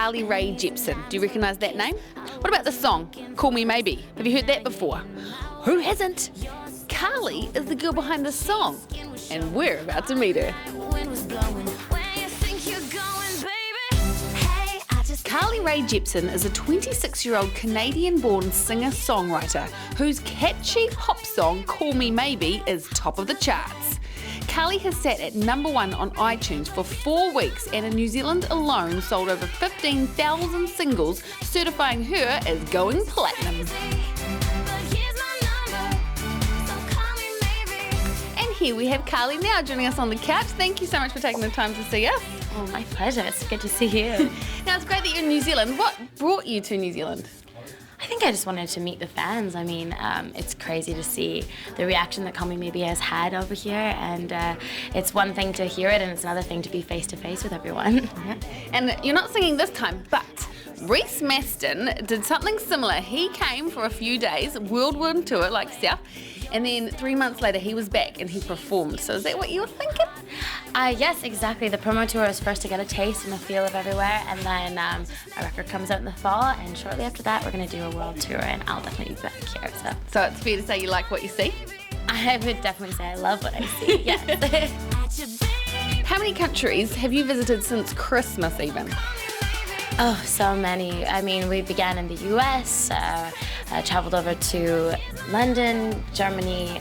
Carly Rae Jepsen. Do you recognise that name? What about the song, Call Me Maybe? Have you heard that before? Who hasn't? Carly is the girl behind the song, and we're about to meet her. Carly Rae Jepsen is a 26-year-old Canadian-born singer-songwriter whose catchy pop song, Call Me Maybe, is top of the charts. Carly has sat at #1 on iTunes for 4 weeks and in New Zealand alone sold over 15,000 singles, certifying her as going platinum. And here we have Carly now joining us on the couch. Thank you so much for taking the time to see us. Oh, my pleasure. It's good to see you. Now, it's great that you're in New Zealand. What brought you to New Zealand? I think I just wanted to meet the fans. I mean, it's crazy to see the reaction that Call Me Maybe has had over here, and it's one thing to hear it, and it's another thing to be face-to-face with everyone. And you're not singing this time, but Reese Maston did something similar. He came for a few days, whirlwind tour like yourself, and then 3 months later he was back and he performed. So is that what you were thinking? Yes, exactly. The promo tour is first to get a taste and a feel of everywhere, and then our record comes out in the fall, and shortly after that we're going to do a world tour, and I'll definitely be back here. So it's fair to say you like what you see? I would definitely say I love what I see, yes. How many countries have you visited since Christmas even? Oh, so many. I mean, we began in the US, traveled over to London, Germany,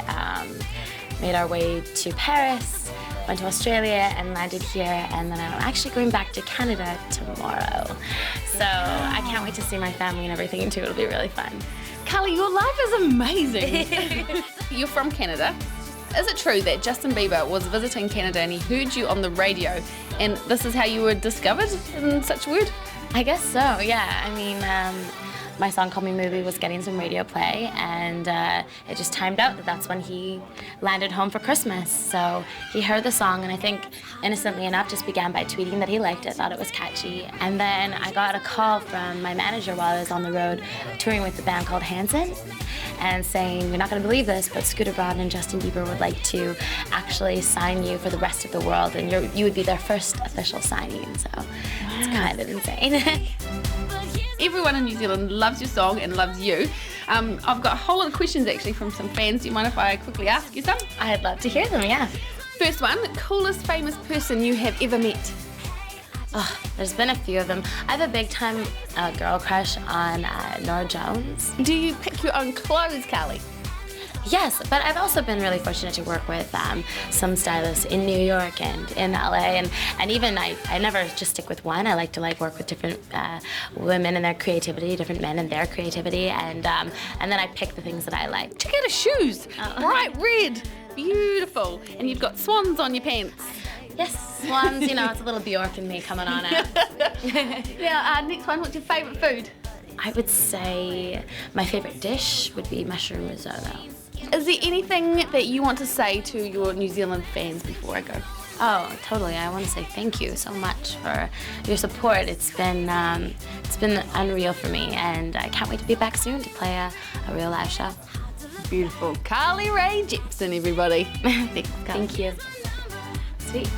made our way to Paris, went to Australia and landed here, and then I'm actually going back to Canada tomorrow. So I can't wait to see my family and everything too. It'll be really fun. Carly, your life is amazing. You're from Canada. Is it true that Justin Bieber was visiting Canada and he heard you on the radio, and this is how you were discovered in such a word? I guess so, yeah. I mean, my song Call Me Maybe was getting some radio play, and it just timed out that that's when he landed home for Christmas. So he heard the song, and I think innocently enough just began by tweeting that he liked it, thought it was catchy. And then I got a call from my manager while I was on the road touring with the band called Hanson, and saying, "You're not going to believe this, but Scooter Braun and Justin Bieber would like to actually sign you for the rest of the world, and you would be their first official signing." So it's kind of insane. Everyone in New Zealand loves your song and loves you. I've got a whole lot of questions actually from some fans. Do you mind if I quickly ask you some? I'd love to hear them, yeah. First one, coolest famous person you have ever met? Oh, there's been a few of them. I have a big time girl crush on Norah Jones. Do you pick your own clothes, Carly? Yes, but I've also been really fortunate to work with some stylists in New York and in LA, and even I never just stick with one. I like to work with different women and their creativity, different men and their creativity, and then I pick the things that I like. Check out her shoes, bright red, beautiful, and you've got swans on your pants. Yes, swans, you know, it's a little Bjork in me coming on out. Now, next one, what's your favourite food? I would say my favorite dish would be mushroom risotto. Is there anything that you want to say to your New Zealand fans before I go? Oh, totally. I want to say thank you so much for your support. It's been unreal for me, and I can't wait to be back soon to play a real live show. Beautiful. Carly Rae Jepsen, everybody. Thank you. Sweet.